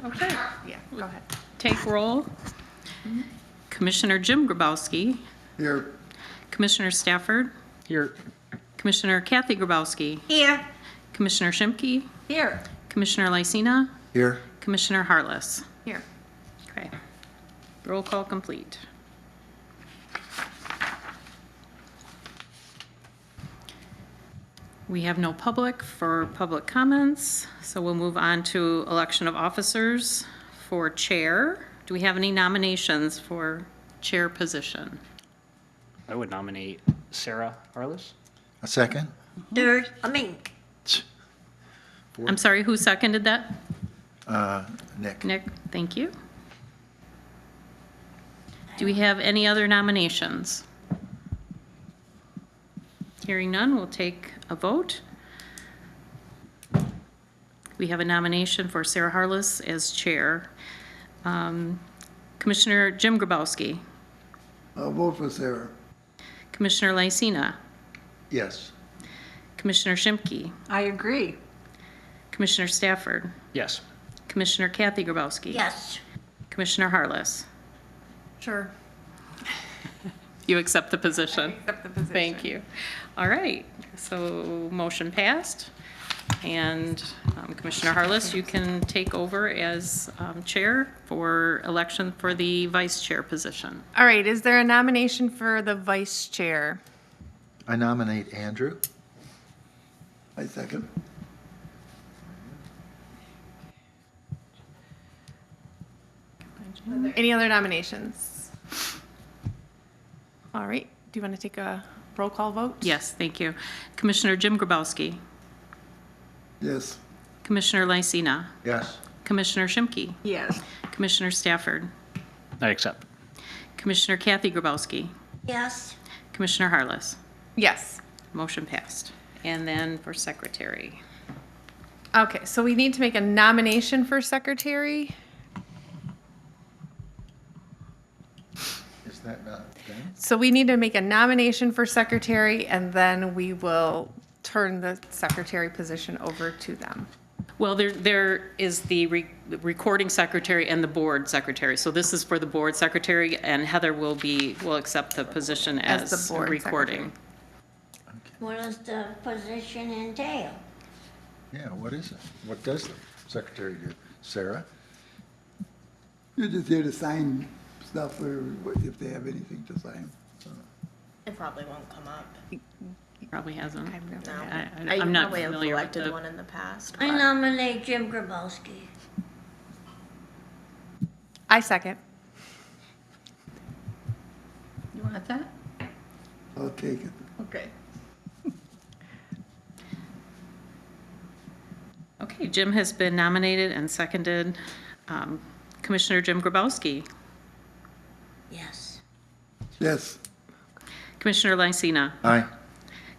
Okay, Yeah, go ahead. take roll. Commissioner Jim Grabowski, Here. Commissioner Stafford, Here. Commissioner Kathy Grabowski, Here. Commissioner Shimke, Here. Commissioner Lysina, Here. Commissioner Harless. Here. Okay. Roll call complete. We have no public for public comments, so we'll move on to election of officers for chair. Do we have any nominations for chair position? I would nominate Sarah Harless. A second? Third. I'm sorry, who seconded that? Nick. Nick, thank you. Do we have any other nominations? Hearing none, we'll take a vote. We have a nomination for Sarah Harless as chair. Commissioner Jim Grabowski, I'll vote for Sarah. Commissioner Lysina, Yes. Commissioner Shimke, I agree. Commissioner Stafford, Yes. Commissioner Kathy Grabowski. Yes. Commissioner Harless. Sure. You accept the position? Accept the position. Thank you. All right, so motion passed. And Commissioner Harless, you can take over as chair for election for the vice chair position. All right, is there a nomination for the vice chair? I nominate Andrew. I second. Any other nominations? All right, do you want to take a roll call vote? Yes, thank you. Commissioner Jim Grabowski, Yes. Commissioner Lysina, Yes. Commissioner Shimke, Yes. Commissioner Stafford, I accept. Commissioner Kathy Grabowski, Yes. Commissioner Harless. Yes. Motion passed. And then for secretary. Okay, so we need to make a nomination for secretary. Is that not done? So we need to make a nomination for secretary, and then we will turn the secretary position over to them. Well, there is the recording secretary and the board secretary. So this is for the board secretary, and Heather will accept the position As as the board recording. What does the position entail? Yeah, what is it? What does the secretary do? Sarah? You're just here to sign stuff or if they have anything to sign. It probably won't come up. Probably hasn't. I've never No. had. I'm not probably have familiar with elected the, one in the past. I but- nominate Jim Grabowski. I second. you want that? I'll take it. Okay. Okay, Jim has been nominated and seconded. Commissioner Jim Grabowski, Yes. Yes. Commissioner Lysina, Aye.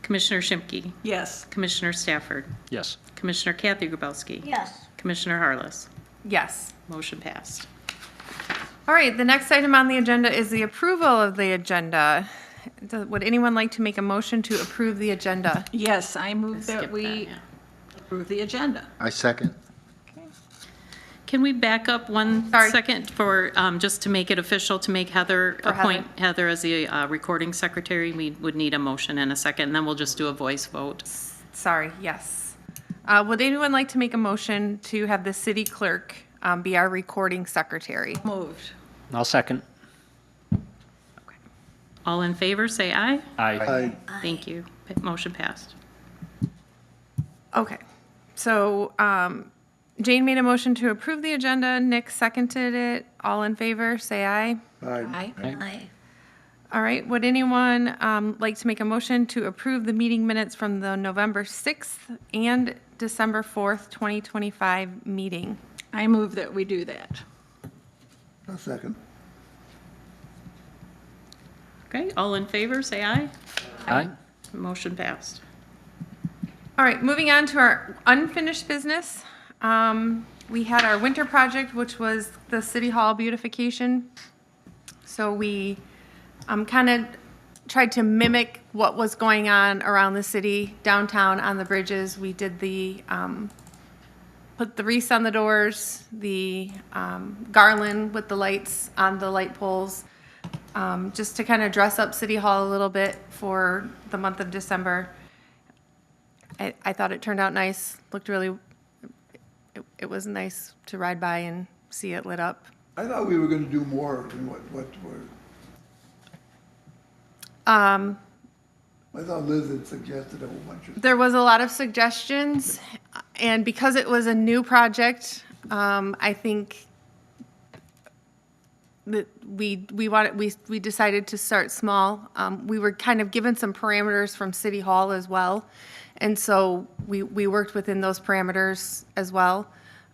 Commissioner Shimke, Yes. Commissioner Stafford, Yes. Commissioner Kathy Grabowski, Yes. Commissioner Harless. Yes. Motion passed. All right, the next item on the agenda is the approval of the agenda. Would anyone like to make a motion to approve the agenda? Yes, I move Skip that we yeah. approve the agenda. I second. Can we back up one Sorry. second for, just to make it official, to make Heather, For appoint Heather as the recording secretary? We would need a motion and a second, and then we'll just do a voice vote. Sorry, yes. Would anyone like to make a motion to have the city clerk be our recording secretary? Moved. I'll second. All in favor, say aye. Aye. Thank you. Motion passed. Okay, so Jane made a motion to approve the agenda, Nick seconded it. All in favor, say aye. Aye. Aye. All right, would anyone like to make a motion to approve the meeting minutes from the November 6th and December 4th, 2025 meeting? I move that we do that. I'll second. Okay, all in favor, say aye. Aye. Motion passed. All right, moving on to our unfinished business. We had our winter project, which was the City Hall beautification. So we kind of tried to mimic what was going on around the city, downtown, on the bridges. We did the put the wreaths on the doors, the garland with the lights on the light poles, just to kind of dress up City Hall a little bit for the month of December. I thought it turned out nice, looked really, it was nice to ride by and see it lit up. I thought we were gonna do more than what were, I thought Liz had suggested a whole bunch of. There was a lot of suggestions, and because it was a new project, I think that we decided to start small. We were kind of given some parameters from City Hall as well, and so we worked within those parameters as well.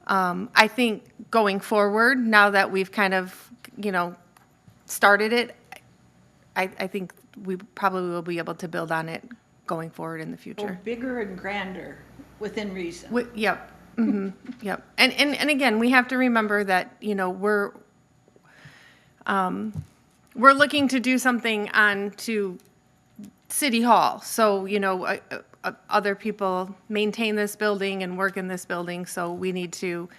I think going forward, now that we've kind of, started it, I think we probably will be able to build on it going forward in the Go future. bigger and grander within reason. Yep, yep. And again, we have to remember that, we're looking to do something on to City Hall. So, other people maintain this building and work in this building, so we need to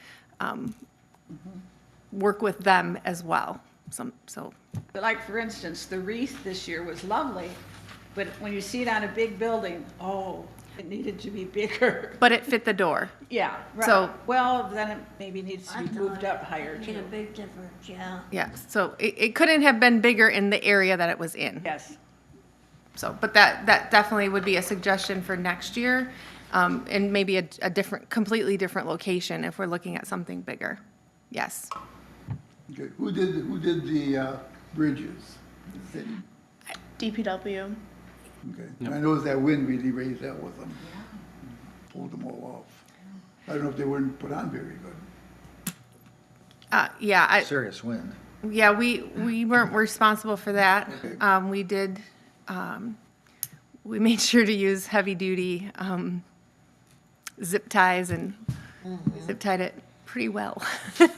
work with them as well. So, But like, for instance, the wreath this year was lovely, but when you see it on a big building, oh, it needed to be bigger. but it fit the door. Yeah, right. So- Well, then it maybe needs to I be thought moved up it higher made a too. big difference, yeah. Yeah, so it couldn't have been bigger in the area that it was in. Yes. So, but that definitely would be a suggestion for next year, and maybe a different, completely different location if we're looking at something bigger. Yes. Okay, who did the bridges? The city? DPW. Okay, I noticed that wind really raised that with them. Pulled them all off. I don't know if they weren't put on very good. Yeah, Serious wind. yeah, we weren't responsible for that. Okay. We did, we made sure to use heavy-duty zip ties, and we zip tied it pretty well.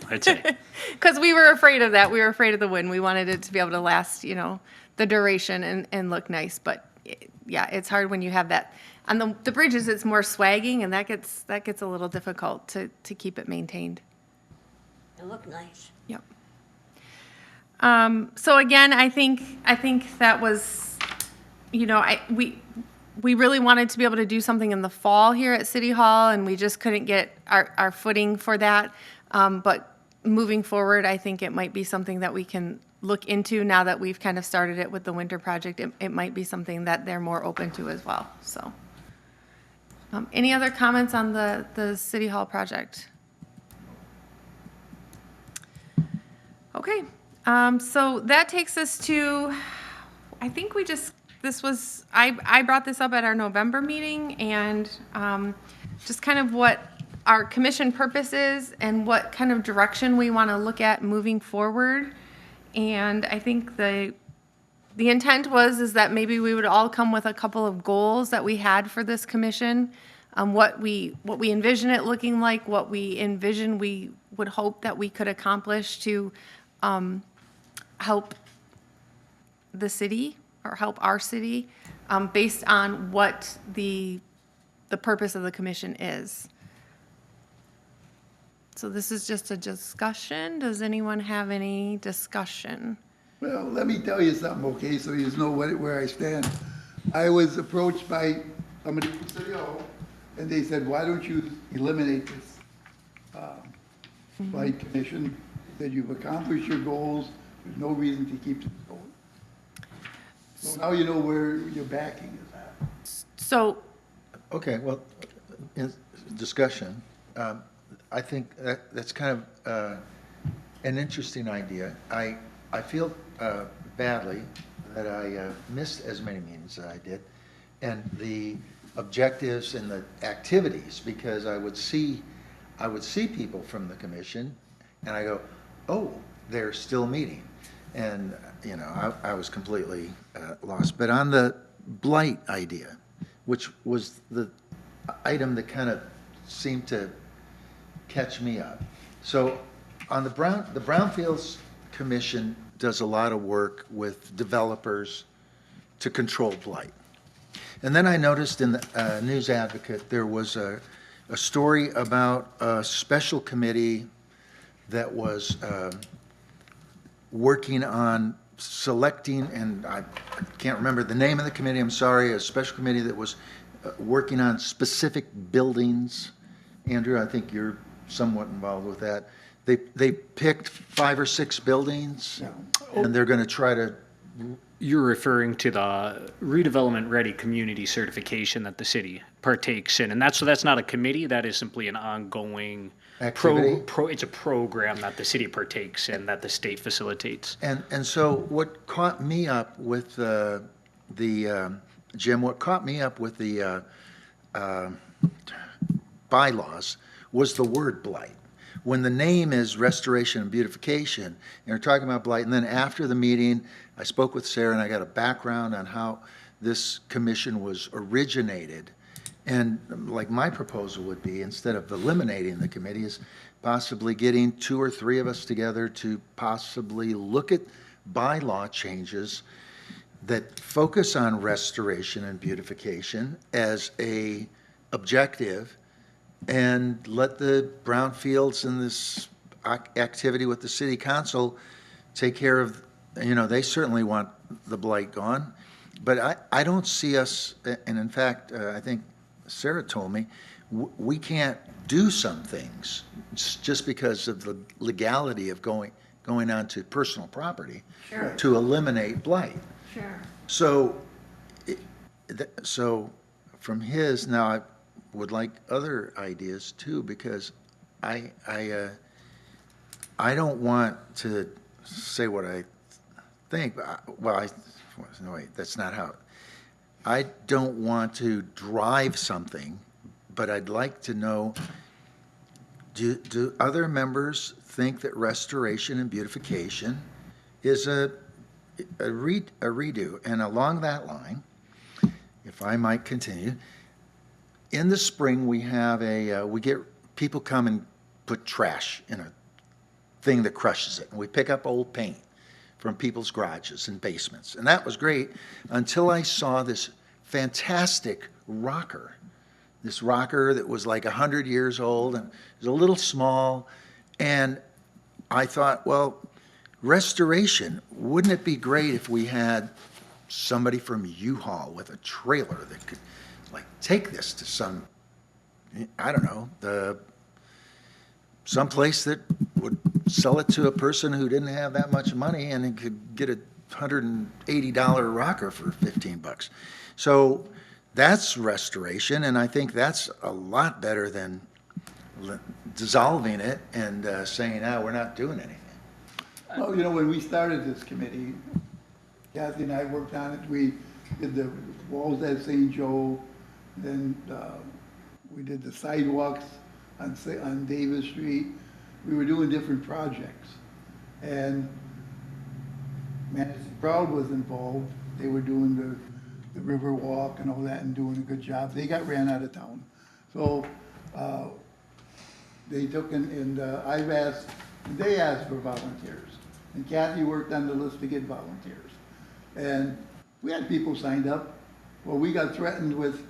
I'd say. Because we were afraid of that. We were afraid of the wind. We wanted it to be able to last, the duration and look nice. But yeah, it's hard when you have that. On the bridges, it's more swagging, and that gets a little difficult to keep it maintained. It looked nice. Yep. So again, I think that was, we really wanted to be able to do something in the fall here at City Hall, and we just couldn't get our footing for that. But moving forward, I think it might be something that we can look into now that we've kind of started it with the winter project. It might be something that they're more open to as well, so. Any other comments on the City Hall project? Okay, so that takes us to, I think I brought this up at our November meeting, and just kind of what our commission purpose is and what kind of direction we want to look at moving forward. And I think the intent is that maybe we would all come with a couple of goals that we had for this commission, what we envision it looking like, what we envision we would hope that we could accomplish to help the city or help our city, based on what the purpose of the commission is. So this is just a discussion. Does anyone have any discussion? Well, let me tell you something, okay, so you know where I stand. I was approached by somebody from City Hall, and they said, why don't you eliminate this light commission? That you've accomplished your goals, there's no reason to keep this going. So now you know where your backing is at. So, Okay, well, in discussion, I think that's kind of an interesting idea. I feel badly that I missed as many meetings as I did, and the objectives and the activities, because I would see people from the commission, and I go, oh, they're still meeting. And, I was completely lost. But on the blight idea, which was the item that kind of seemed to catch me up. So on the Brownfields Commission does a lot of work with developers to control blight. And then I noticed in the News Advocate, there was a a story about a special committee that was working on selecting, and I can't remember the name of the committee, I'm sorry, a special committee that was working on specific buildings. Andrew, I think you're somewhat involved with that. They picked 5 or 6 buildings, and they're going to try to. You're referring to the redevelopment ready community certification that the city partakes in, and that's not a committee. That is simply an ongoing Activity? It's a program that the city partakes in that the state facilitates. And so what caught me up with Jim, what caught me up with the bylaws was the word blight. When the name is restoration and beautification, and we're talking about blight, and then after the meeting, I spoke with Sarah and I got a background on how this commission was originated. And like my proposal would be, instead of eliminating the committee, is possibly getting 2 or 3 of us together to possibly look at bylaw changes that focus on restoration and beautification as a objective, and let the brownfields and this activity with the city council take care of, they certainly want the blight gone. But I don't see us, and in fact, I think Sarah told me, we can't do some things just because of the legality of going on to personal property to eliminate blight. Sure. So from his, now I would like other ideas too, because I don't want to say what I think, no, wait, that's not how. I don't want to drive something, but I'd like to know, do other members think that restoration and beautification is a redo? And along that line, if I might continue, in the spring we have we get people come and put trash in a thing that crushes it, and we pick up old paint from people's garages and basements. And that was great until I saw this fantastic rocker. This rocker that was like 100 years old and it was a little small. And I thought, well, restoration, wouldn't it be great if we had somebody from U-Haul with a trailer that could like take this to some, I don't know, some place that would sell it to a person who didn't have that much money and it could get a $180 rocker for $15. So that's restoration, and I think that's a lot better than dissolving it and saying, we're not doing anything. Well, when we started this committee, Kathy and I worked on it. We did the walls at St. Joe, then we did the sidewalks on Davis Street. We were doing different projects. And Manistee Proud was involved. They were doing the river walk and all that and doing a good job. They got ran out of town. So they took and they asked for volunteers. And Kathy worked on the list to get volunteers. And we had people signed up. Well, we got threatened with,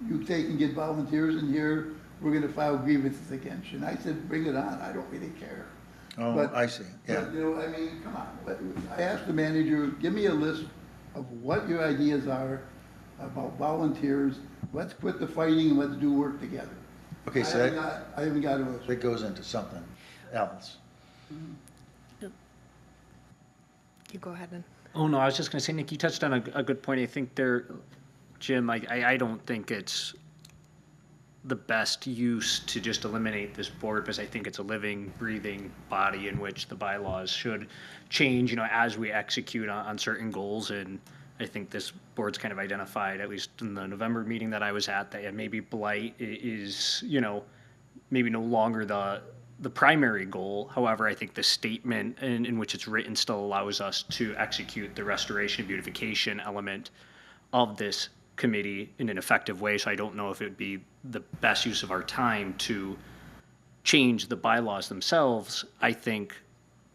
you take and get volunteers in here, we're gonna file grievances against you. And I said, bring it on, I don't really care. Oh, But- I see, yeah. but, I mean, come on. I asked the manager, give me a list of what your ideas are about volunteers. Let's quit the fighting and let's do work together. Okay, so I haven't got a list. that goes into something else. You go ahead and. Oh, no, I was just going to say, Nick, you touched on a good point. I think Jim, I don't think it's the best use to just eliminate this board, because I think it's a living, breathing body in which the bylaws should change, as we execute on certain goals. And I think this board's kind of identified, at least in the November meeting that I was at, that maybe blight is, maybe no longer the primary goal. However, I think the statement in which it's written still allows us to execute the restoration and beautification element of this committee in an effective way. So I don't know if it would be the best use of our time to change the bylaws themselves. I think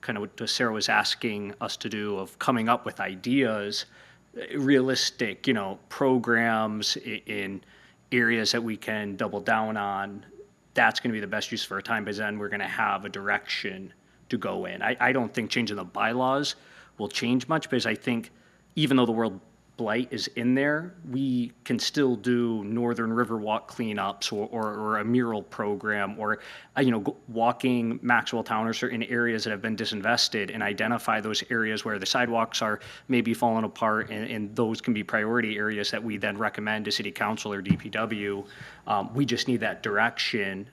kind of what Sarah was asking us to do, of coming up with ideas, realistic, programs in areas that we can double down on, that's going to be the best use of our time, because then we're going to have a direction to go in. I don't think changing the bylaws will change much, because I think even though the World Blight is in there, we can still do Northern Riverwalk cleanups or a mural program, or, walking Maxwell Town or certain areas that have been disinvested, and identify those areas where the sidewalks are maybe falling apart, and those can be priority areas that we then recommend to City Council or DPW. We just need that direction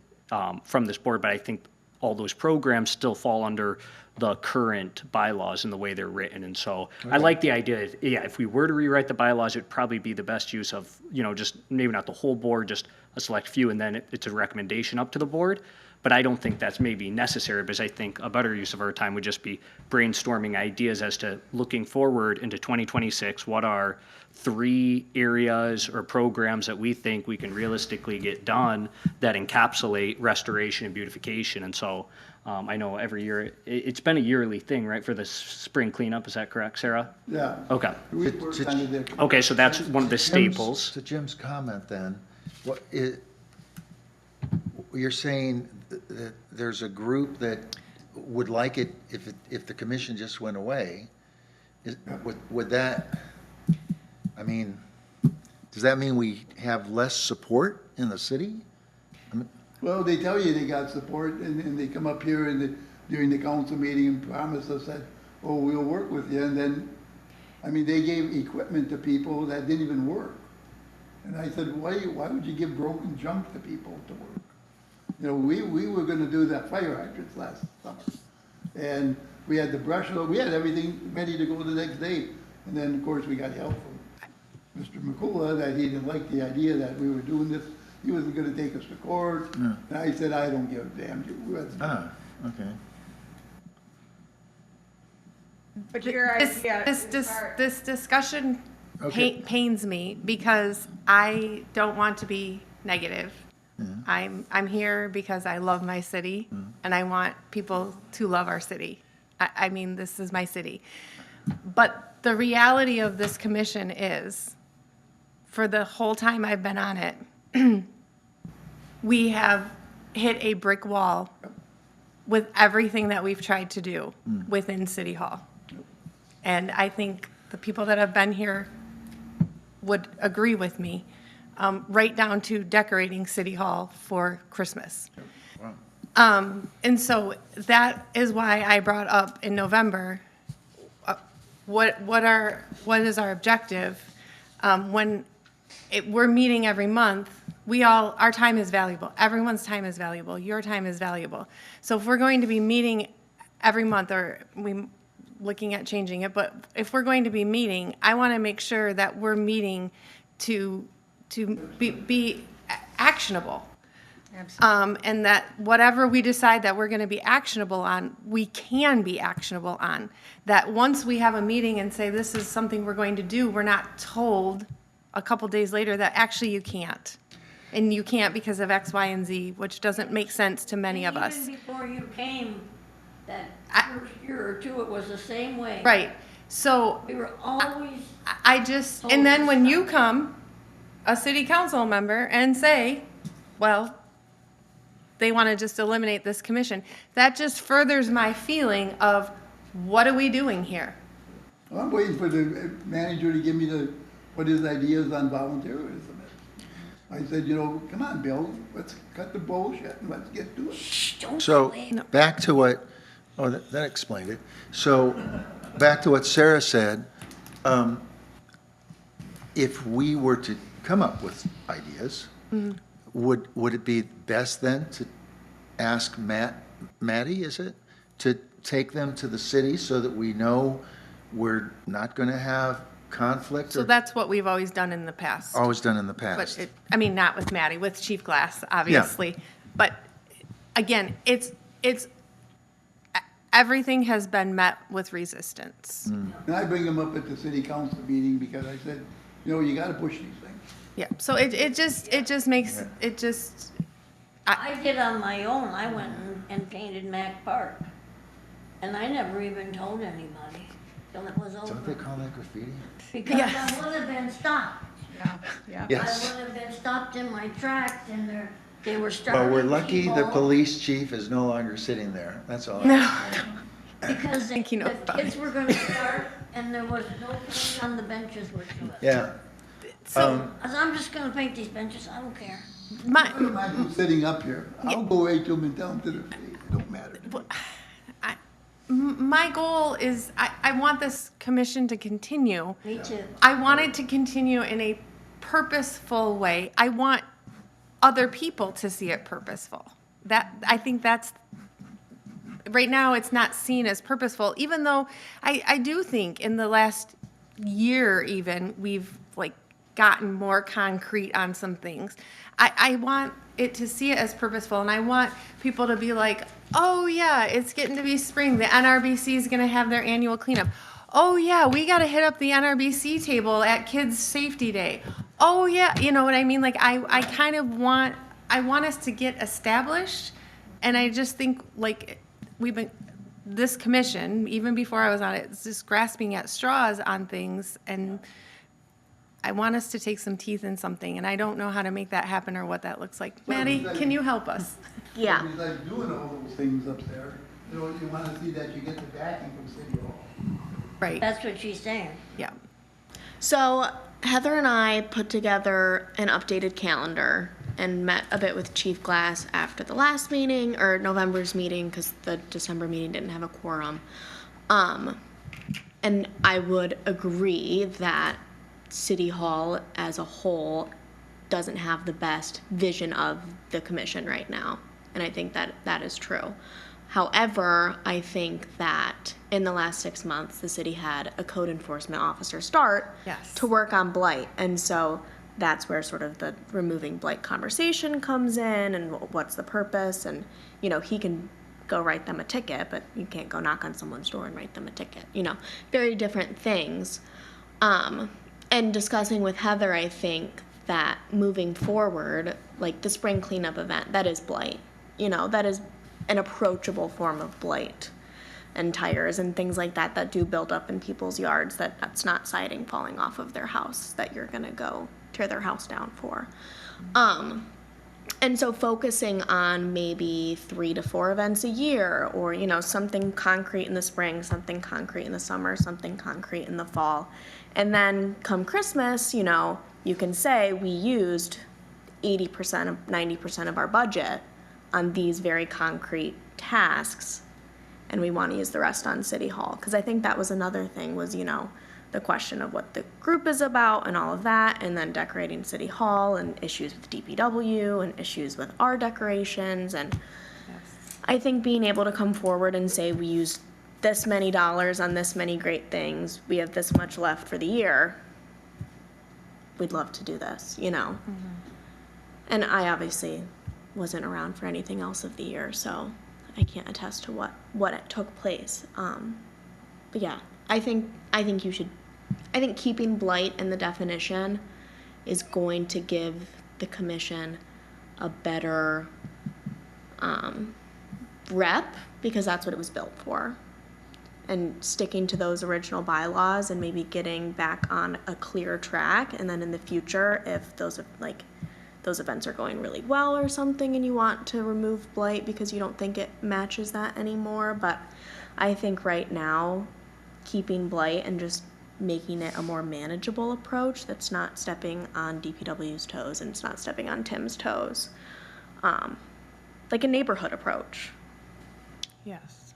from this board, but I think all those programs still fall under the current bylaws and the way they're written. And so I like the idea, if we were to rewrite the bylaws, it'd probably be the best use of, just maybe not the whole board, just a select few, and then it's a recommendation up to the board. But I don't think that's maybe necessary, because I think a better use of our time would just be brainstorming ideas as to looking forward into 2026, what are 3 areas or programs that we think we can realistically get done that encapsulate restoration and beautification. And so I know every year, it's been a yearly thing, right, for the spring cleanup, is that correct, Sarah? Yeah. Okay. We worked on it there. Okay, so that's one of the staples. To Jim's comment then, you're saying that there's a group that would like it if the commission just went away. Would that, I mean, does that mean we have less support in the city? Well, they tell you they got support, and they come up here during the council meeting and promise us that, oh, we'll work with you, and then, I mean, they gave equipment to people that didn't even work. And I said, why would you give broken junk to people to work? We were gonna do that fire hydrants last summer. And we had the brush, we had everything ready to go the next day. And then, of course, we got help from Mr. McCullough that he didn't like the idea that we were doing this. He wasn't gonna take us to court. Yeah. And I said, I don't give a damn. Okay. But your idea This discussion Okay. pains me, because I don't want to be negative. I'm here because I love my city, and I want people to love our city. I mean, this is my city. But the reality of this commission is, for the whole time I've been on it, we have hit a brick wall with everything that we've tried to do within City Hall. And I think the people that have been here would agree with me, right down to decorating City Hall for Christmas. And so that is why I brought up in November, what is our objective? When we're meeting every month, our time is valuable. Everyone's time is valuable. Your time is valuable. So if we're going to be meeting every month, or looking at changing it, but if we're going to be meeting, I want to make sure that we're meeting to be actionable. And that whatever we decide that we're going to be actionable on, we can be actionable on. That once we have a meeting and say this is something we're going to do, we're not told a couple days later that actually you can't. And you can't because of X, Y, and Z, which doesn't make sense to many of us. Even before you came, that first year or two, it was the same way. Right. So We were always, and then when you come, a city council member, and say, well, they want to just eliminate this commission, that just furthers my feeling of, what are we doing here? Well, I'm waiting for the manager to give me what his ideas on volunteerism is. I said, come on, Bill, let's cut the bullshit and let's get to it. don't So, say it. back to what, that explained it. So, back to what Sarah said, if we were to come up with ideas, would it be best then to ask Maddie, is it, to take them to the city so that we know we're not going to have conflict? So that's what we've always done in the past. Always done in the But past. not with Maddie, with Chief Glass, obviously. But again, everything has been met with resistance. And I bring them up at the city council meeting because I said, you gotta push these things. Yeah, so it just makes, I did on my own, I went and painted Mac Park. And I never even told anybody till it was Don't they over. call that graffiti? Because Yes. I would have been stopped. Yeah. Yes. I would have been stopped in my tracks, and They were starting Well, we're to lucky the evolve police chief is no longer sitting there, that's all. because the think he knows about kids were gonna start and there was no paint on the benches which was. Yeah, So, I'm just gonna paint these benches, I don't care. my, I don't mind them sitting up here. I'll go right to them and tell them to their face. It don't matter. to me. my goal is, I want this commission to continue. Me too. I want it to continue in a purposeful way. I want other people to see it purposeful. I think that's, right now, it's not seen as purposeful, even though I do think in the last year even, we've like gotten more concrete on some things. I want it to see it as purposeful, and I want people to be like, oh yeah, it's getting to be spring. The NRBC is going to have their annual cleanup. Oh yeah, we got to hit up the NRBC table at Kids Safety Day. Oh yeah, you know what I mean? Like I kind of want, I want us to get established, and I just think like this commission, even before I was on it, is just grasping at straws on things, and I want us to take some teeth in something, and I don't know how to make that happen or what that looks like. Maddie, can you help us? Yeah. It's like doing all those things up there. You know, you wanna see that you get the backing from City Hall. Right, That's what she's saying. yeah. So Heather and I put together an updated calendar and met a bit with Chief Glass after the last meeting, or November's meeting, because the December meeting didn't have a quorum. And I would agree that City Hall as a whole doesn't have the best vision of the commission right now. And I think that that is true. However, I think that in the last 6 months, the city had a code enforcement officer start Yes. to work on blight. And so that's where sort of the removing blight conversation comes in, and what's the purpose. And, you know, he can go write them a ticket, but you can't go knock on someone's door and write them a ticket. You know, very different things. And discussing with Heather, I think that moving forward, like the spring cleanup event, that is blight. You know, that is an approachable form of blight, and tires and things like that that do build up in people's yards, that's not siding falling off of their house that you're gonna go tear their house down for. And so focusing on maybe 3 to 4 events a year, or, you know, something concrete in the spring, something concrete in the summer, something concrete in the fall. And then come Christmas, you know, you can say we used 80% of 90% of our budget on these very concrete tasks, and we want to use the rest on City Hall. Because I think that was another thing, was, you know, the question of what the group is about and all of that, and then decorating City Hall, and issues with DPW, and issues with our decorations. And I think being able to come forward and say we used this many dollars on this many great things, we have this much left for the year, we'd love to do this, you know. And I obviously wasn't around for anything else of the year, so I can't attest to what it took place. But yeah, I think you should, I think keeping blight in the definition is going to give the commission a better rep, because that's what it was built for. And sticking to those original bylaws, and maybe getting back on a clear track, and then in the future, if those events are going really well or something, and you want to remove blight because you don't think it matches that anymore. But I think right now, keeping blight and just making it a more manageable approach that's not stepping on DPW's toes, and it's not stepping on Tim's toes, like a neighborhood approach. Yes.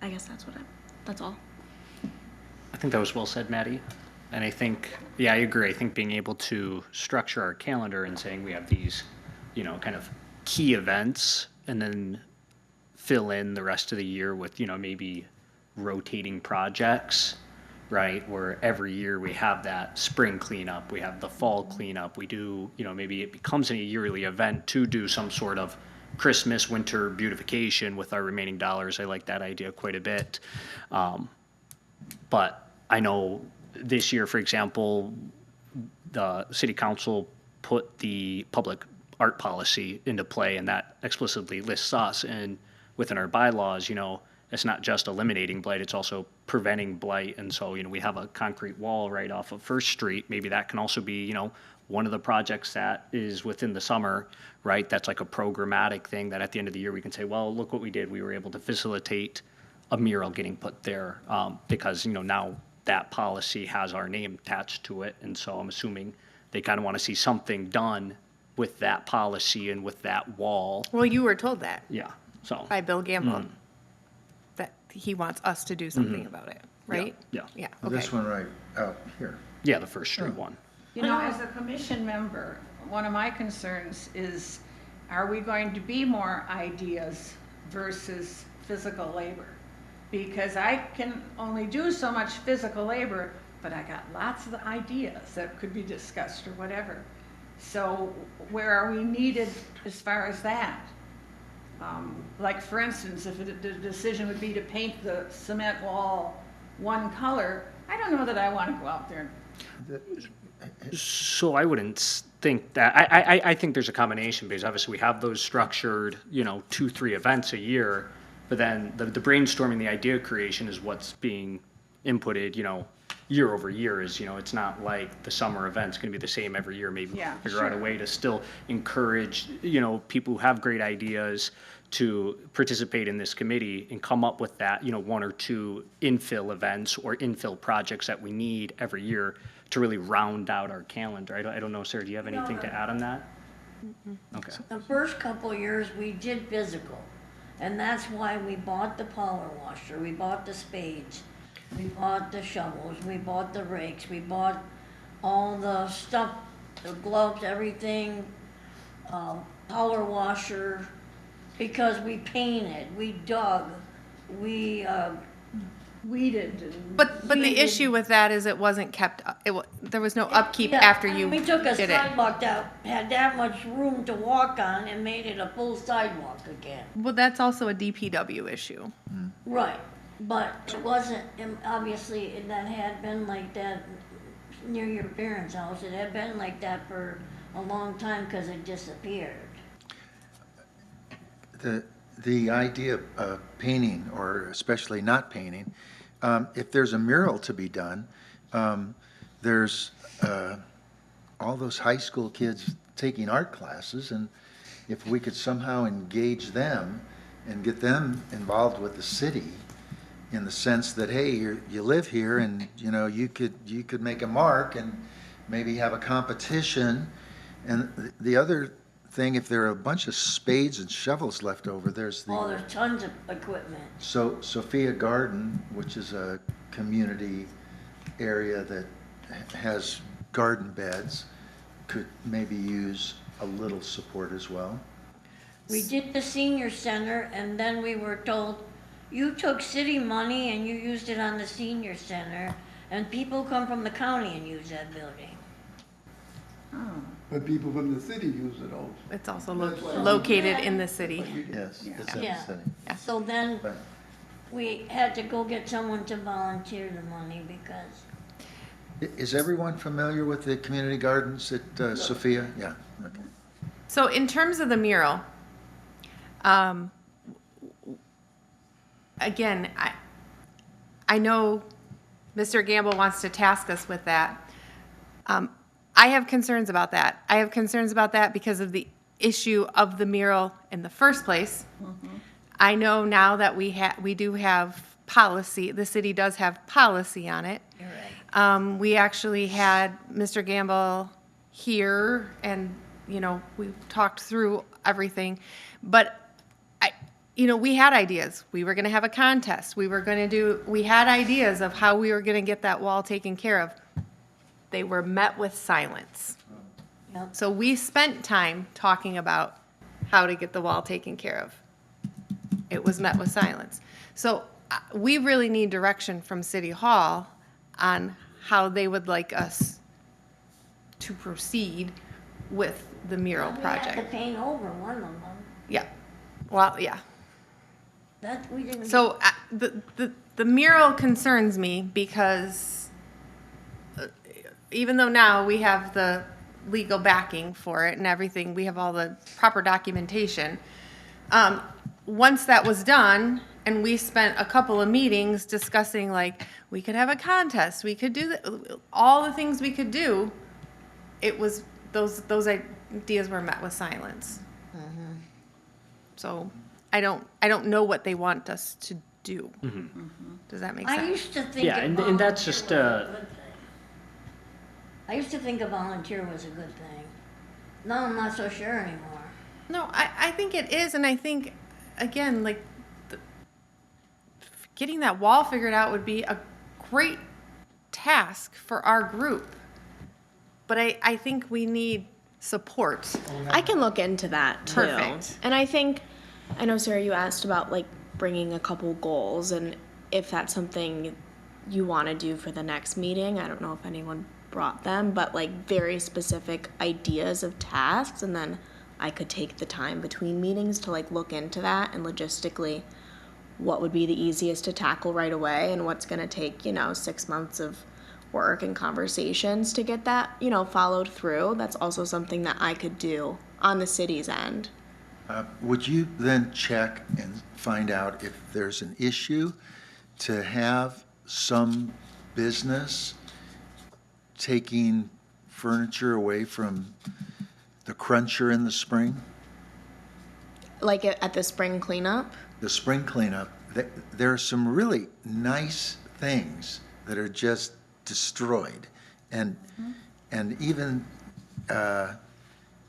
I guess that's all. I think that was well said, Maddie. And I think, yeah, I agree. I think being able to structure our calendar and saying we have these, you know, kind of key events, and then fill in the rest of the year with, you know, maybe rotating projects, right? Where every year we have that spring cleanup, we have the fall cleanup, we do, you know, maybe it becomes a yearly event to do some sort of Christmas, winter beautification with our remaining dollars. I like that idea quite a bit. But I know this year, for example, the city council put the public art policy into play, and that explicitly lists us. And within our bylaws, you know, it's not just eliminating blight, it's also preventing blight. And so, you know, we have a concrete wall right off of First Street. Maybe that can also be, you know, one of the projects that is within the summer, right? That's like a programmatic thing that at the end of the year, we can say, well, look what we did. We were able to facilitate a mural getting put there, because, now that policy has our name attached to it. And so I'm assuming they kind of want to see something done with that policy and with that wall. Well, you were told that Yeah, so. by Bill Gamble, that he wants us to do something about it, right? Yeah. Yeah, Well, okay. this one right out here. Yeah, the First Street one. As a commission member, one of my concerns is, are we going to be more ideas versus physical labor? Because I can only do so much physical labor, but I got lots of ideas that could be discussed or whatever. So where are we needed as far as that? Like, for instance, if the decision would be to paint the cement wall one color, I don't know that I want to go out there. So I wouldn't think that, I think there's a combination, because obviously we have those structured, 2-3 events a year, but then the brainstorming, the idea creation is what's being inputted, year over year. Is, it's not like the summer event's gonna be the same every year. Maybe Yeah, figure out a sure. way to still encourage, people who have great ideas to participate in this committee and come up with that, 1 or 2 infill events or infill projects that we need every year to really round out our calendar. I don't know, Sarah, do you have anything to add on that? Okay. The first couple of years, we did physical, and that's why we bought the power washer, we bought the spades, we bought the shovels, we bought the rakes, we bought all the stuff, the gloves, everything, power washer, because we painted, we dug, we, Weeded and. But the we- issue with that is it wasn't kept, there was no upkeep Yeah, after I mean, you We took a did it. sidewalk that had that much room to walk on and made it a full sidewalk again. Well, that's also a DPW issue. Right, but it wasn't, and obviously, that had been like that near your parents' house. It had been like that for a long time because it disappeared. The idea of painting, or especially not painting, if there's a mural to be done, there's all those high school kids taking art classes, and if we could somehow engage them and get them involved with the city in the sense that, hey, you live here, and you could make a mark and maybe have a competition. And the other thing, if there are a bunch of spades and shovels left over, there's Oh, the, there's tons of equipment. so Sophia Garden, which is a community area that has garden beds, could maybe use a little support as well. We did the senior center, and then we were told, you took city money and you used it on the senior center, and people come from the county and use that building. But people from the city use it also. It's also That's why- located in the city. Yes, it's in the Yeah. city. So then, But we had to go get someone to volunteer the money because is everyone familiar with the community gardens at Sophia? Yeah, okay. So in terms of the mural, again, I know Mr. Gamble wants to task us with that. I have concerns about that. I have concerns about that because of the issue of the mural in the first place. I know now that we do have policy, the city does have policy on it. you're right. We actually had Mr. Gamble here, and, we talked through everything. But, we had ideas. We were gonna have a contest. We had ideas of how we were gonna get that wall taken care of. They were met with silence. Yep. So we spent time talking about how to get the wall taken care of. It was met with silence. So we really need direction from City Hall on how they would like us to proceed with the mural We had to project. paint over one of them. Yeah, well, yeah. That, we didn't. So the mural concerns me because even though now we have the legal backing for it and everything, we have all the proper documentation. Once that was done, and we spent a couple of meetings discussing, like, we could have a contest, we could do all the things we could do, it was those ideas were met with silence. So I don't know what they want us to do. Does that make I sense? used to think. Yeah, and that's just, I used to think a volunteer was a good thing. Now I'm not so sure anymore. No, I think it is, and I think, again, like, getting that wall figured out would be a great task for our group. But I think we need support. I can look into that too. Perfect. And I know, Sarah, you asked about like bringing a couple goals and if that's something you want to do for the next meeting. I don't know if anyone brought them, but like very specific ideas of tasks, and then I could take the time between meetings to like look into that and logistically what would be the easiest to tackle right away and what's going to take, 6 months of work and conversations to get that, followed through. That's also something that I could do on the city's end. Would you then check and find out if there's an issue to have some business taking furniture away from the cruncher in the spring? Like at the spring cleanup? The spring cleanup, there are some really nice things that are just destroyed. And even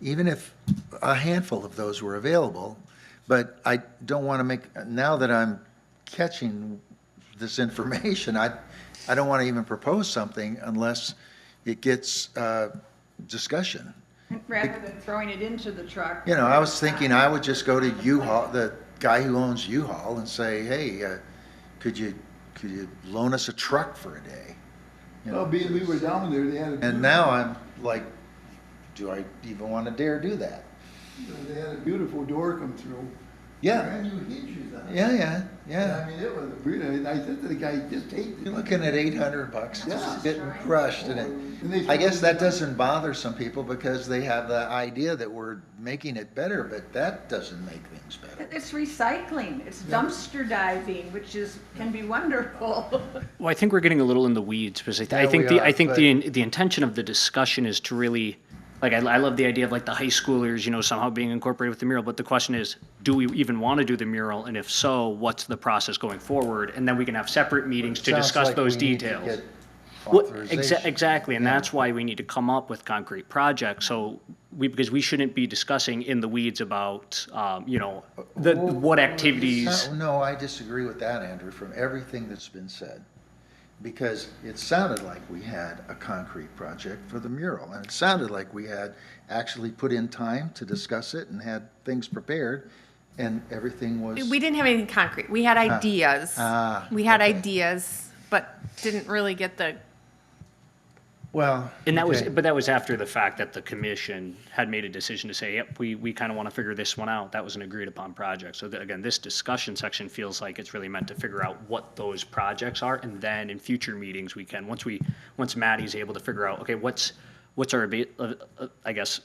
if a handful of those were available, but I don't want to make, now that I'm catching this information, I don't want to even propose something unless it gets discussion. Rather than throwing it into the truck. I was thinking I would just go to U-Haul, the guy who owns U-Haul, and say, hey, could you loan us a truck for a day? Well, being we were down there, they had And now I'm like, do I even want to dare do that? they had a beautiful door come through. Yeah, Brand new hinges on it. yeah. I mean, it was really, I said to the guy, just take it. You're looking at $800 Yeah. just getting crushed, and And they- I guess that doesn't bother some people because they have the idea that we're making it better, but that doesn't make things better. It's recycling, it's dumpster diving, which can be wonderful. well, I think we're getting a little in the weeds because I Yeah, think we I are, think but- the intention of the discussion is to really, like, I love the idea of like the high schoolers, somehow being incorporated with the mural, but the question is, do we even want to do the mural? And if so, what's the process going forward? And then we can have separate meetings to Sounds discuss like those we need to details. get Well, authorization. exactly, and that's why we need to come up with concrete projects, so because we shouldn't be discussing in the weeds about, what activities. No, I disagree with that, Andrew, from everything that's been said. Because it sounded like we had a concrete project for the mural, and it sounded like we had actually put in time to discuss it and had things prepared, and everything was. We didn't have anything concrete. We had ideas. We had okay. ideas, but didn't really get the, Well. And that was, okay. but that was after the fact that the commission had made a decision to say, yep, we kind of want to figure this one out. That was an agreed upon project. So again, this discussion section feels like it's really meant to figure out what those projects are. And then in future meetings, we can, once Maddie's able to figure out, okay, what's our, I guess,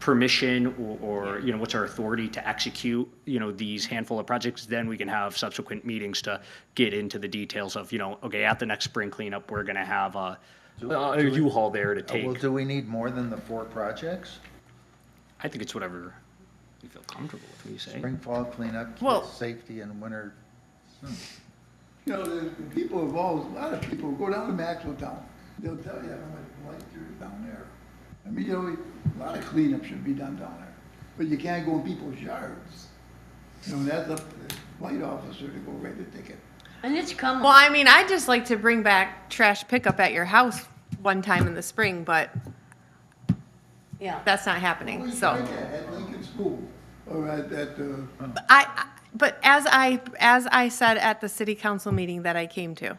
permission or what's our authority to execute, these handful of projects, then we can have subsequent meetings to get into the details of, okay, at the next spring cleanup, we're going to have a U-Haul there to take. Well, do we need more than the 4 projects? I think it's whatever you feel comfortable with, what do you say? Spring, fall cleanup, Well- kids' safety, and winter. The people involved, a lot of people go down to Maxwell Town. They'll tell you how much light there is down there. I mean, a lot of cleanup should be done down there. But you can't go in people's yards. That's up to the light officer to go write a ticket. And it's coming. well, I mean, I'd just like to bring back trash pickup at your house one time in the spring, but Yeah. that's not happening, We so. tried that at Lincoln School, or But as I said at the city council meeting that I came to,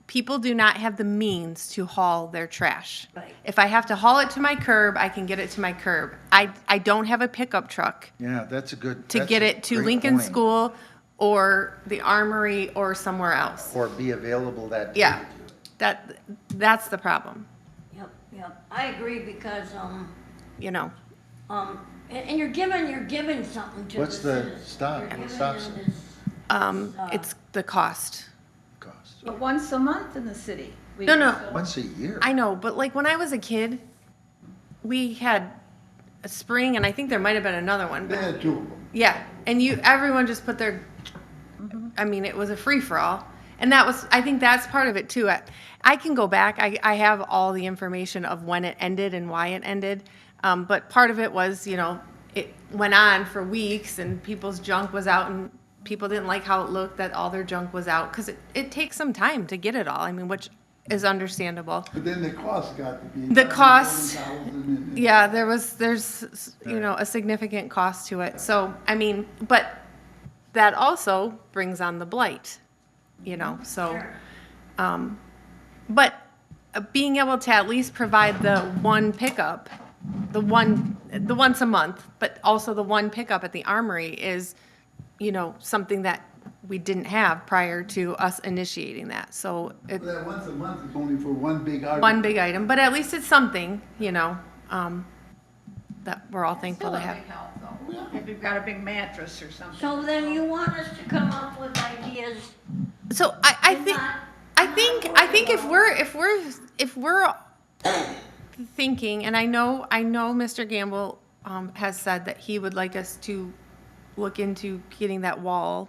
people do not have the means to haul their trash. Right. If I have to haul it to my curb, I can get it to my curb. I don't have a pickup truck Yeah, that's a good. to that's get a it to great Lincoln point. School or the Armory or somewhere else. Or be available that day. Yeah, to do it. that's the problem, Yep. I agree because, and you're giving something to the What's the citizens. stop? You're giving Stop them sign. this- it's the cost. Cost. But once a month in the city. we No, no. can still- Once a year. I know, but like when I was a kid, we had a spring, and I think there might have been another one. They But had two of them. yeah, and everyone just put their, I mean, it was a free-for-all. And that was, I think that's part of it too. I can go back, I have all the information of when it ended and why it ended. But part of it was, it went on for weeks and people's junk was out and people didn't like how it looked that all their junk was out. Because it takes some time to get it all, I mean, which is understandable. But then the cost got to be. The cost, 7,000 and- yeah, there's, a significant cost to it. So, I mean, but that also brings on the blight, so. But being able to at least provide the one pickup, the once a month, but also the one pickup at the armory is, something that we didn't have prior to us initiating that. So But that once a month is only for one big article. one big item, but at least it's something, that we're all thankful Still to a have. big help though, if you've got a big mattress or something. So then you want us to come up with ideas? So I think if we're thinking, and I know Mr. Gamble has said that he would like us to look into getting that wall,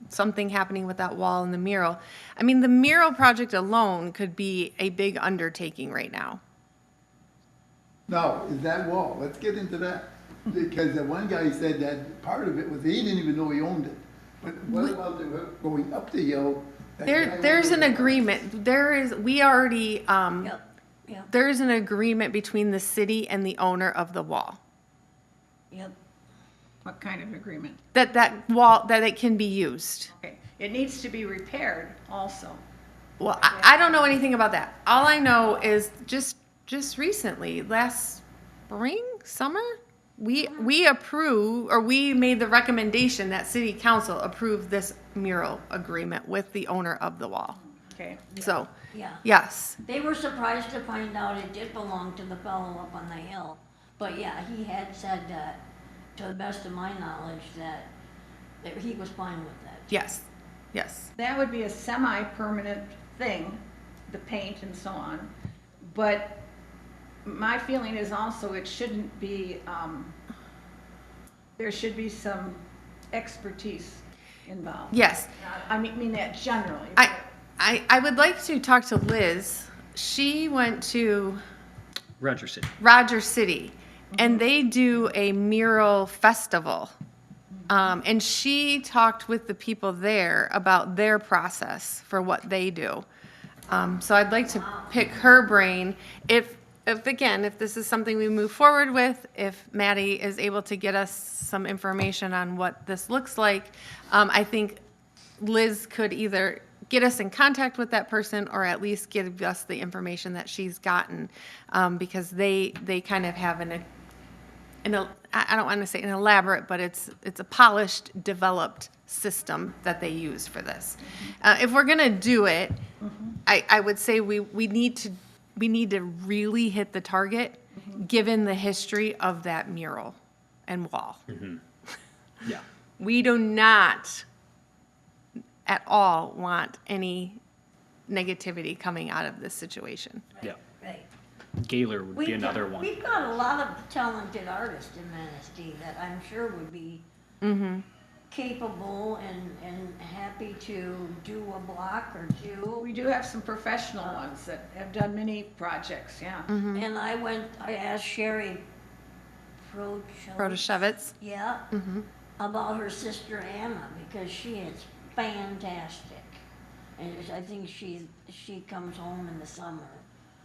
something happening with that wall and the mural. I mean, the mural project alone could be a big undertaking right now. No, is that wall, let's get into that. Because the one guy said that part of it was, he didn't even know he owned it. But what about the going up the hill? That guy There's an went- agreement. We already, Yep, yep, there's an agreement between the city and the owner of the wall. yep. What kind of agreement? That wall, that it can be used. Okay, it needs to be repaired also. Well, I don't know anything about that. All I know is just recently, last spring, summer, we made the recommendation that city council approve this mural agreement with the owner of the wall. Okay, So, Yeah. yes, They were surprised to find out it did belong to the fellow up on the hill. But yeah, he had said that, to the best of my knowledge, that he was fine with that. yes. that would be a semi-permanent thing, the paint and so on. But my feeling is also it shouldn't be, there should be some expertise involved. Yes. I mean that generally. I would like to talk to Liz. She went to Roger City. Roger City, and they do a mural festival. And she talked with the people there about their process for what they do. So I'd like to pick her brain. If this is something we move forward with, if Maddie is able to get us some information on what this looks like, I think Liz could either get us in contact with that person or at least give us the information that she's gotten, because they kind of have I don't want to say an elaborate, but it's a polished, developed system that they use for this. If we're gonna do it, I would say we need to really hit the target, given the history of that mural and wall. Yeah. We do not at all want any negativity coming out of this situation. Yeah. Right. Gaylor would be another one. We've got a lot of talented artists in Manistee that I'm sure would be capable and happy to do a block or two. We do have some professional ones that have done many projects, yeah. And I asked Sherry Protashevitz. Yeah, about her sister Anna, because she is fantastic. And I think she comes home in the summer.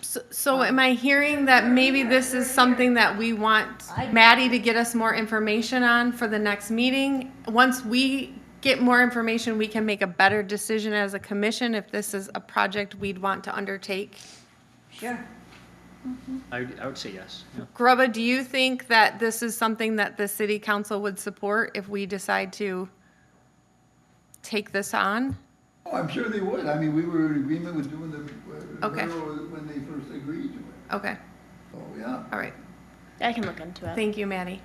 So am I hearing that maybe this is something that we want Maddie to get us more information on for the next meeting? Once we get more information, we can make a better decision as a commission if this is a project we'd want to undertake? Sure. I would say yes. Yeah. Grubba, do you think that this is something that the city council would support if we decide to take this on? Oh, I'm sure they would. I mean, we were in agreement with doing the Okay. railroad when they first agreed to it. Okay, Oh, yeah. all right. I can look into it. Thank you, Maddie.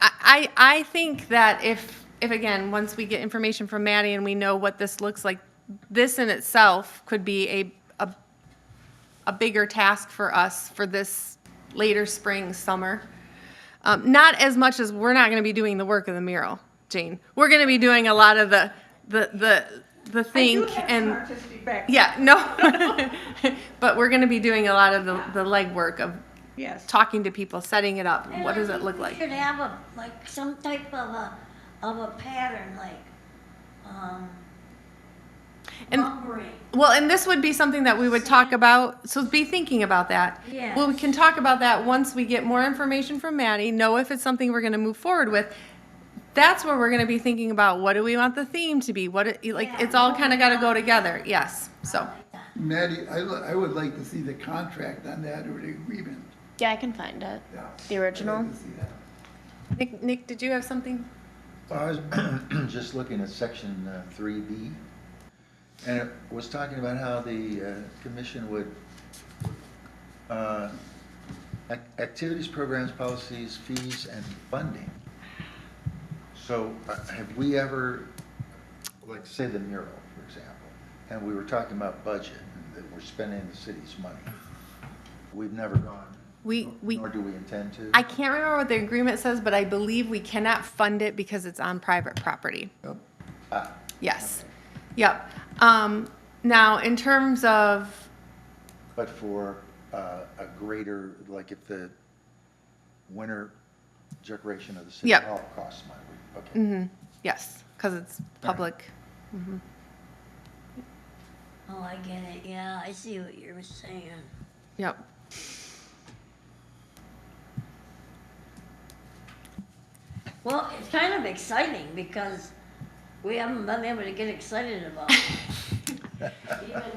I think that if again, once we get information from Maddie and we know what this looks like, this in itself could be a bigger task for us for this later spring, summer. Not as much as we're not going to be doing the work of the mural, Jane. We're going to be doing a lot of the think and artistic background. yeah, no, but we're going to be doing a lot of the legwork of Yes. talking to people, setting it up. And What I does it think look we like? should have some type of a pattern, And lumbering. well, and this would be something that we would talk about. So be thinking about that. Yes. Well, we can talk about that once we get more information from Maddie. Know if it's something we're going to move forward with. That's where we're going to be thinking about what do we want the theme to be. It's all kind of got to go together. Yes. So. Maddie, I would like to see the contract on that or the agreement. Yeah, I can find it. Yeah. The original? I'd like to see that. Nick, did you have something? I was just looking at section 3B, and it was talking about how the commission would, activities, programs, policies, fees, and funding. So have we ever, like say the mural, for example, and we were talking about budget, and that we're spending the city's money. We've never gone, nor do we intend to. I can't remember what the agreement says, but I believe we cannot fund it because it's on private property. Ah, Yes. Yep. Now, in terms of, but for a greater, like if the winter decoration of the city Yep. hall costs money, okay. yes, because it's public. Oh, I get it, yeah, I see what you're saying. Yep. Well, it's kind of exciting because we haven't been able to get excited about it.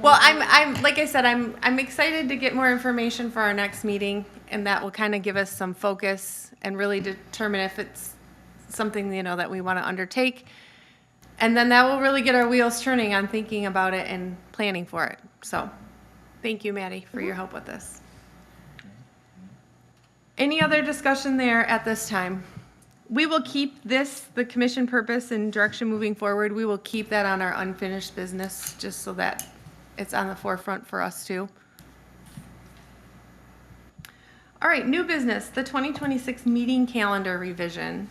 Well, I'm like I said, I'm excited to get more information for our next meeting, and that will kind of give us some focus and really determine if it's something, that we want to undertake. And then that will really get our wheels turning on thinking about it and planning for it. So, thank you, Maddie, for your help with this. Any other discussion there at this time? We will keep this, the commission purpose and direction moving forward, we will keep that on our unfinished business, just so that it's on the forefront for us too. All right, new business, the 2026 meeting calendar revision.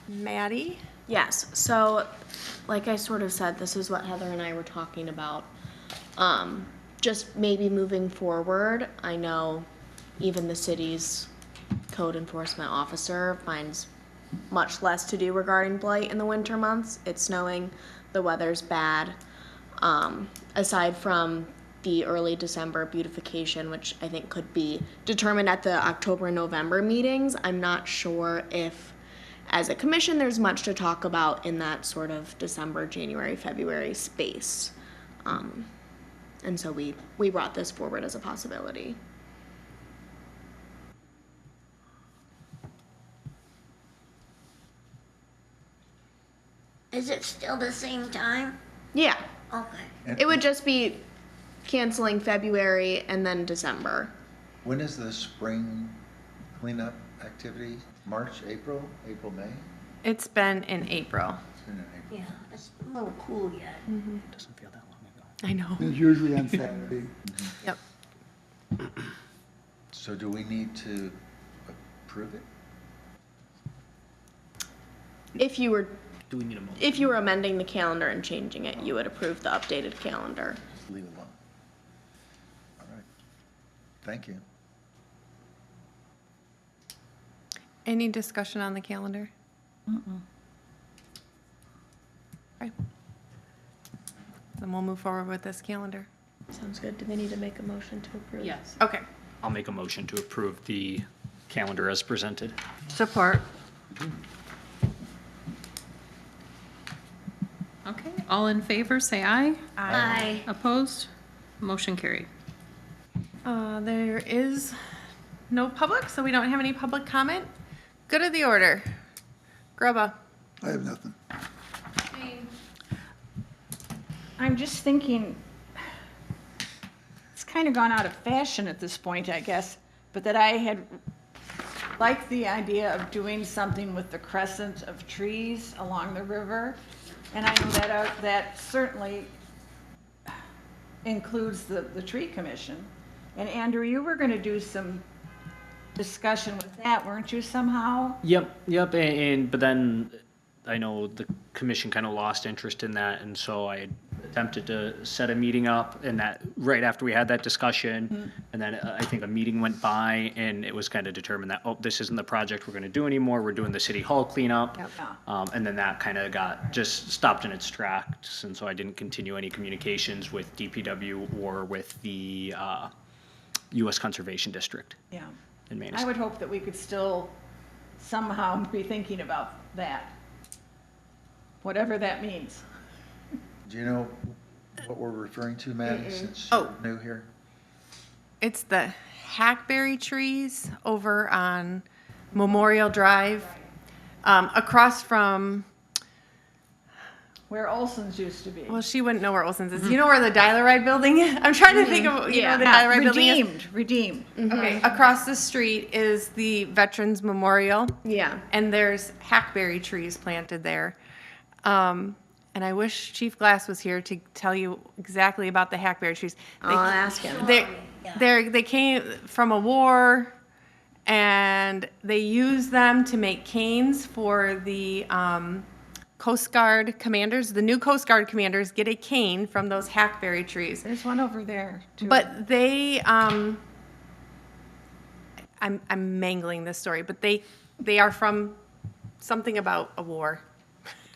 Maddie? Yes, so like I sort of said, this is what Heather and I were talking about. Just maybe moving forward, I know even the city's code enforcement officer finds much less to do regarding blight in the winter months. It's snowing, the weather's bad. Aside from the early December beautification, which I think could be determined at the October and November meetings, I'm not sure if, as a commission, there's much to talk about in that sort of December, January, February space. And so we brought this forward as a possibility. Is it still the same time? Yeah, Okay. it would just be canceling February and then December. When is the spring cleanup activity? March, April, May? It's been in April. It's been in April. Yeah, it's a little cool yet. Doesn't feel that long ago. I know. It's usually on Saturday. Yep. So do we need to approve it? If you were Do we need a motion? If you were amending the calendar and changing it, you would approve the updated calendar. Just leave it alone. All right. Thank you. Any discussion on the calendar? Okay. Then we'll move forward with this calendar. Sounds good. Do they need to make a motion to approve? Yes. Okay. I'll make a motion to approve the calendar as presented. Support. Okay, all in favor, say aye. Aye. Opposed? Motion carried. There is no public, so we don't have any public comment. Good of the order. Grubba. I have nothing. I'm just thinking, it's kind of gone out of fashion at this point, I guess, but that I had liked the idea of doing something with the crescent of trees along the river. And I know that that certainly includes the tree commission. And Andrew, you were going to do some discussion with that, weren't you, somehow? Yep, and but then I know the commission kind of lost interest in that, and so I attempted to set a meeting up, and that, right after we had that discussion, and then I think a meeting went by, and it was kind of determined that, oh, this isn't the project we're gonna do anymore, we're doing the city hall cleanup. Yep. And then that kind of got, just stopped in its tracks, and so I didn't continue any communications with DPW or with the, US Conservation District Yeah. in I Manistee. would hope that we could still somehow be thinking about that, whatever that means. Do you know what we're referring to, Maddie, since Oh. you're new here? It's the hackberry trees over on Memorial Drive, across from, Where Olson's used to be. well, she wouldn't know where Olson's is. You know where the Dial-A-Ride building is? I'm trying to think of, you know, where the Dial-A-Ride building is. Redeemed. Okay, across the street is the Veterans Memorial. Yeah. And there's hackberry trees planted there. And I wish Chief Glass was here to tell you exactly about the hackberry trees. I'll ask him. They came from a war, and they used them to make canes for the Coast Guard commanders. The new Coast Guard commanders get a cane from those hackberry trees. There's one over there, too. But they, I'm mangling this story, but they are from something about a war.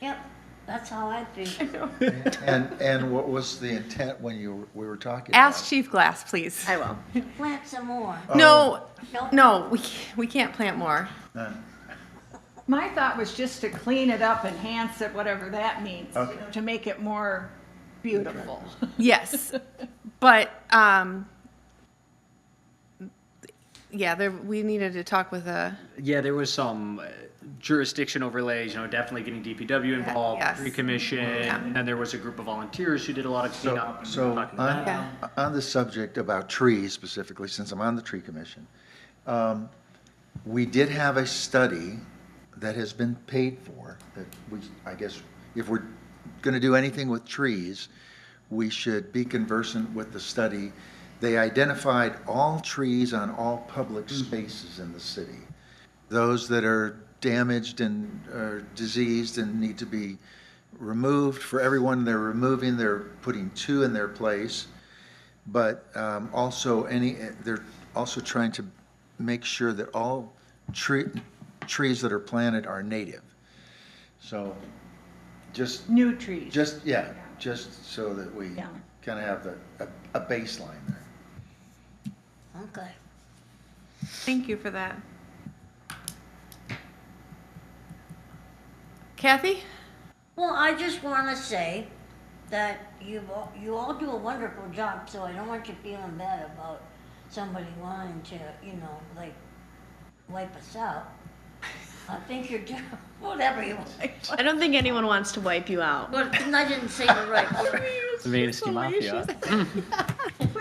Yep, that's how I think. And what was the intent when we were talking about? Ask Chief Glass, please. I will. Plant some more. No, Nope. no, we can't plant more. My thought was just to clean it up, enhance it, whatever that means, you know, Okay. to make it more beautiful. Yes, but, yeah, we needed to talk with Yeah, there was some jurisdiction overlays, you know, definitely getting DPW involved, yes. tree commission, and then there was a group of volunteers who did a lot of cleanup. and So talking about that. on the subject about trees specifically, since I'm on the tree commission, we did have a study that has been paid for, that I guess, if we're gonna do anything with trees, we should be conversant with the study. They identified all trees on all public spaces in the city. Those that are damaged and are diseased and need to be removed. For everyone they're removing, they're putting 2 in their place. But also they're also trying to make sure that all trees that are planted are native. So just, New trees. just so that we Yeah. kind of have a baseline there. Okay. Thank you for that. Kathy? Well, I just want to say that you all do a wonderful job, so I don't want you feeling bad about somebody wanting to, you know, like, wipe us out. I think you're doing whatever you want. I don't think anyone wants to wipe you out. But I didn't say the right word. The Manistee Mafia.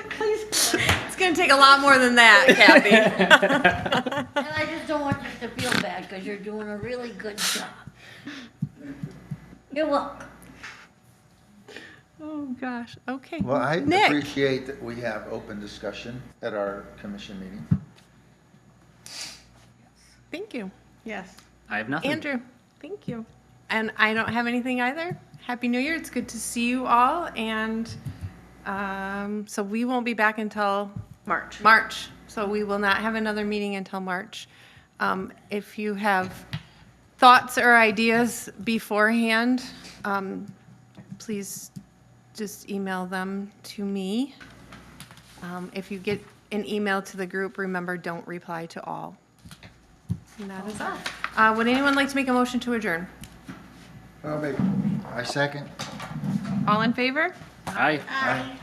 Please. It's gonna take a lot more than that, Kathy. And I just don't want you to feel bad, because you're doing a really good job. You're welcome. Oh, gosh, okay. Well, I Nick? appreciate that we have open discussion at our commission meeting. Thank you. Yes. I have nothing. Andrew, thank you. And I don't have anything either. Happy New Year. It's good to see you all. And so we won't be back until March. So we will not have another meeting until March. If you have thoughts or ideas beforehand, please just email them to me. If you get an email to the group, remember, don't reply to all. And that is all. Would anyone like to make a motion to adjourn? I second. All in favor? Aye. Aye.